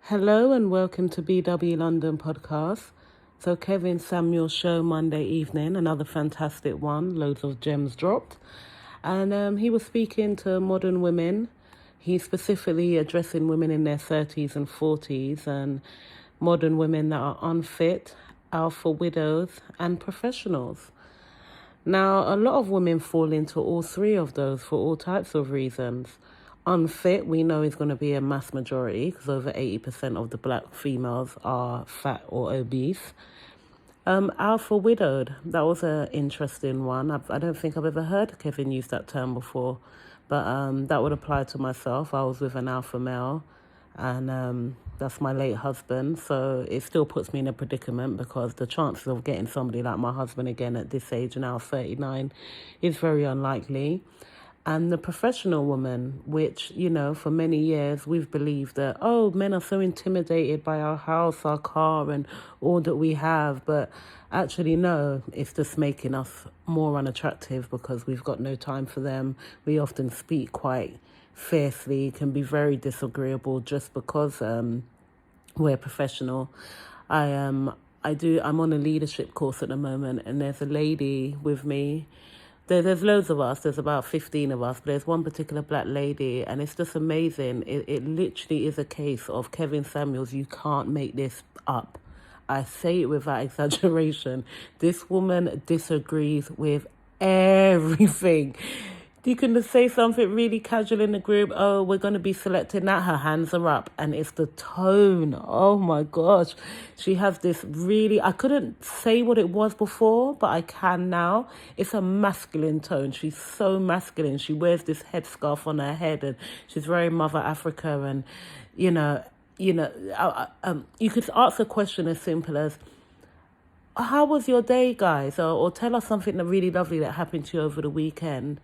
Hello and welcome to BW London podcast. So Kevin Samuel's show Monday evening, another fantastic one, loads of gems dropped. And he was speaking to modern women. He's specifically addressing women in their 30s and 40s and modern women that are unfit, alpha widows and professionals. Now, a lot of women fall into all three of those for all types of reasons. Unfit, we know, is going to be a mass majority because over 80% of the black females are fat or obese. Alpha widowed, that was an interesting one. I don't think I've ever heard Kevin use that term before, but that would apply to myself. I was with an alpha male, and that's my late husband, so it still puts me in a predicament because the chances of getting somebody like my husband again at this age, now 39, is very unlikely. And the professional woman, which, for many years we've believed that, oh, men are so intimidated by our house, our car, and all that we have. But actually, no, it's just making us more unattractive because we've got no time for them. We often speak quite fiercely, can be very disagreeable just because we're professional. I'm on a leadership course at the moment, and there's a lady with me. There's loads of us. There's about 15 of us. But there's one particular black lady, and it's just amazing. It literally is a case of Kevin Samuels. You can't make this up. I say it without exaggeration. This woman disagrees with everything. You can just say something really casual in the group. Oh, we're going to be selected now. Her hands are up. And it's the tone. Oh, my gosh. She has this really... I couldn't say what it was before, but I can now. It's a masculine tone. She's so masculine. She wears this headscarf on her head. And she's very Mother Africa. And, you could ask a question as simple as, how was your day, guys? Or tell us something really lovely that happened to you over the weekend.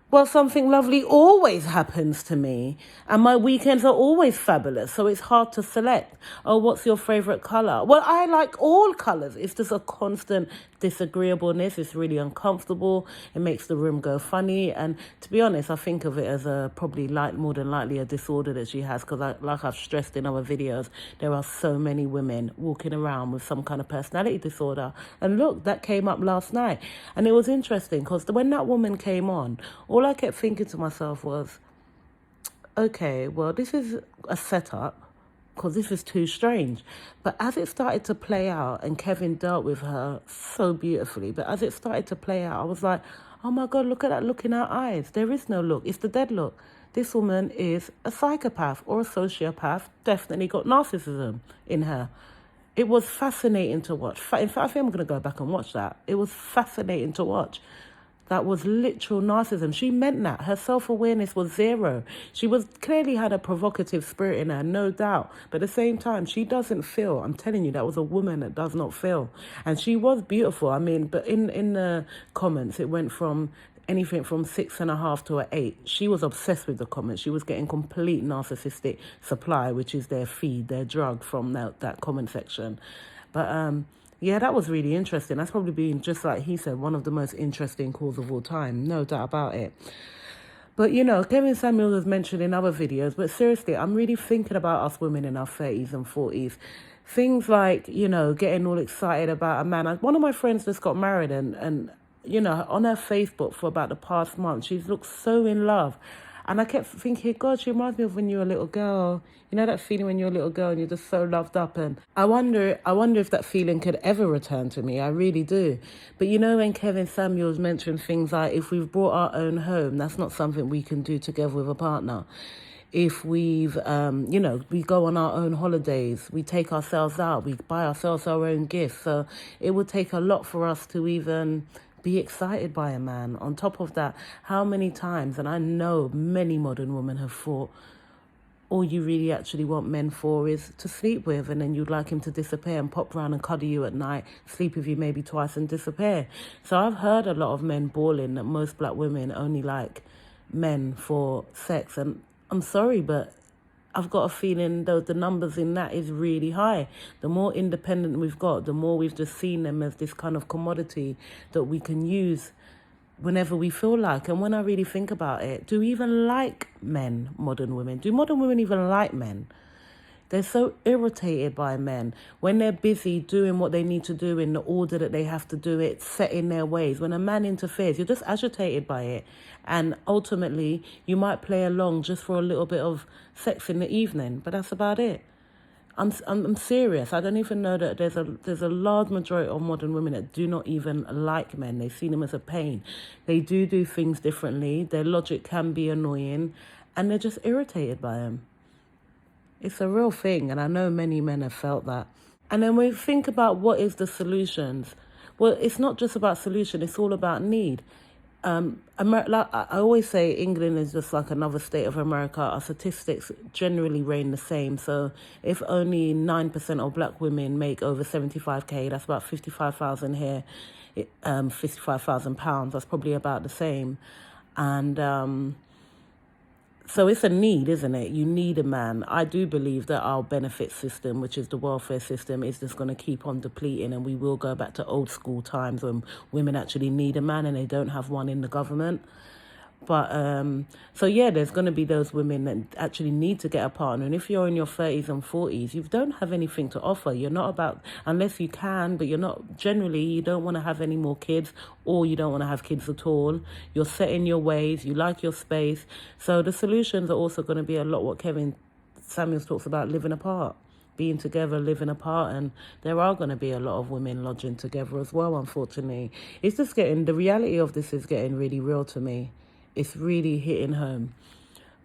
Well, something lovely always happens to me, and my weekends are always fabulous, so it's hard to select. Oh, what's your favourite colour? Well, I like all colours. It's just a constant disagreeableness. It's really uncomfortable. It makes the room go funny, and to be honest, I think of it as probably more than likely a disorder that she has, because like I've stressed in other videos, there are so many women walking around with some kind of personality disorder. And look, that came up last night, and it was interesting because when that woman came on, all I kept thinking to myself was, okay, well, this is a setup because this is too strange. But as it started to play out, and Kevin dealt with her so beautifully, but as it started to play out, I was like, oh my God, look at that look in her eyes. There is no look. It's the dead look. This woman is a psychopath or a sociopath, definitely got narcissism in her. It was fascinating to watch. In fact, I think I'm going to go back and watch that. It was fascinating to watch. That was literal narcissism. She meant that. Her self-awareness was zero. She clearly had a provocative spirit in her, no doubt. But at the same time, she doesn't feel. I'm telling you, that was a woman that does not feel. And she was beautiful. I mean, but in the comments, it went from anything from 6.5 to an 8. She was obsessed with the comments. She was getting complete narcissistic supply, which is their feed, their drug from that comment section. But yeah, that was really interesting. That's probably been, just like he said, one of the most interesting calls of all time. No doubt about it. But, Kevin Samuel has mentioned in other videos, but seriously, I'm really thinking about us women in our 30s and 40s. Things like, getting all excited about a man. One of my friends just got married and on her Facebook for about the past month, she's looked so in love. And I kept thinking, God, she reminds me of when you were a little girl. You know that feeling when you're a little girl and you're just so loved up. And I wonder if that feeling could ever return to me. I really do. But when Kevin Samuels mentioned things like, if we've brought our own home, that's not something we can do together with a partner. If we've, we go on our own holidays, we take ourselves out, we buy ourselves our own gifts. So it would take a lot for us to even be excited by a man. On top of that, how many times, and I know many modern women have thought, all you really actually want men for is to sleep with, and then you'd like him to disappear and pop round and cuddle you at night, sleep with you maybe twice and disappear. So I've heard a lot of men bawling that most black women only like men for sex, and I'm sorry, but I've got a feeling though the numbers in that is really high. The more independent we've got, the more we've just seen them as this kind of commodity that we can use whenever we feel like. And when I really think about it, do we even like men, modern women? Do modern women even like men? They're so irritated by men when they're busy doing what they need to do in the order that they have to do it, set in their ways. When a man interferes, you're just agitated by it. And ultimately, you might play along just for a little bit of sex in the evening, but that's about it. I'm serious. I don't even know that there's a large majority of modern women that do not even like men. They see them as a pain. They do things differently. Their logic can be annoying, and they're just irritated by them. It's a real thing, and I know many men have felt that. And then we think about what is the solutions. Well, it's not just about solution, it's all about need. Like I always say, England is just like another state of America. Our statistics generally reign the same. So if only 9% of black women make over 75k, that's about 55,000 here, £55,000, that's probably about the same. And so it's a need, isn't it? You need a man. I do believe that our benefit system, which is the welfare system, is just going to keep on depleting, and we will go back to old school times when women actually need a man and they don't have one in the government. But so yeah, there's going to be those women that actually need to get a partner. And if you're in your 30s and 40s, you don't have anything to offer. You're not about, unless you can, but you're not, generally, you don't want to have any more kids, or you don't want to have kids at all. You're set in your ways. You like your space. So the solutions are also going to be a lot what Kevin Samuels talks about, living apart. Being together, living apart, and there are going to be a lot of women lodging together as well, unfortunately. It's just the reality of this is getting really real to me. It's really hitting home,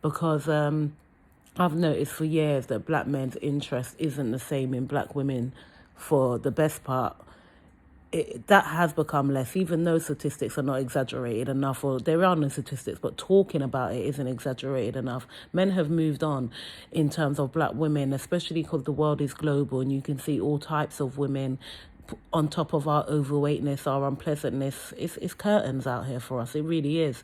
because I've noticed for years that black men's interest isn't the same in black women for the best part. That has become less, even though statistics are not exaggerated enough, or there are no statistics, but talking about it isn't exaggerated enough. Men have moved on in terms of black women, especially because the world is global and you can see all types of women on top of our overweightness, our unpleasantness. It's curtains out here for us. It really is.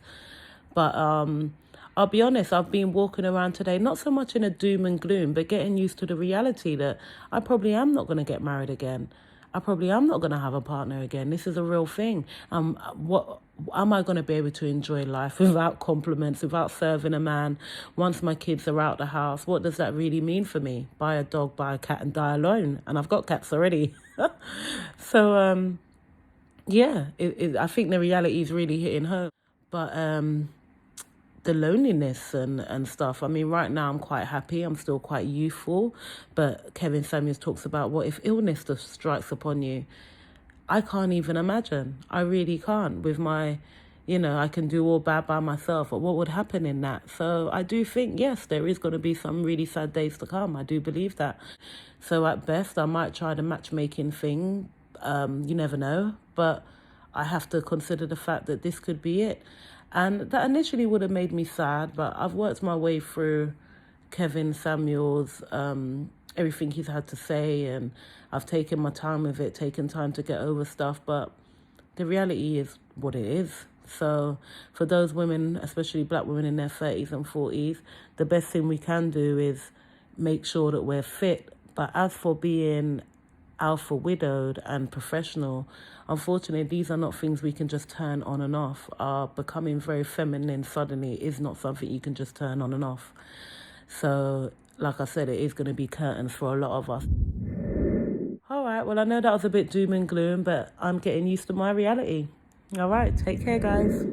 But I'll be honest, I've been walking around today, not so much in a doom and gloom, but getting used to the reality that I probably am not going to get married again. I probably am not going to have a partner again. This is a real thing. What am I going to be able to enjoy life without compliments, without serving a man? Once my kids are out the house, what does that really mean for me? Buy a dog, buy a cat, and die alone. And I've got cats already. So, yeah, I think the reality is really hitting home. But the loneliness and stuff. I mean, right now I'm quite happy. I'm still quite youthful. But Kevin Samuels talks about, what if illness just strikes upon you? I can't even imagine. I really can't. With my, I can do all bad by myself. But what would happen in that? So I do think, yes, there is going to be some really sad days to come. I do believe that. So at best, I might try the matchmaking thing. You never know. But I have to consider the fact that this could be it. And that initially would have made me sad, but I've worked my way through Kevin Samuels, everything he's had to say, and I've taken my time with it, taken time to get over stuff, but the reality is what it is. So for those women, especially black women in their 30s and 40s, the best thing we can do is make sure that we're fit. But as for being alpha widowed and professional, unfortunately, these are not things we can just turn on and off. Becoming very feminine suddenly is not something you can just turn on and off. So, like I said, it is going to be curtains for a lot of us. All right, well, I know that was a bit doom and gloom, but I'm getting used to my reality. All right, take care, guys.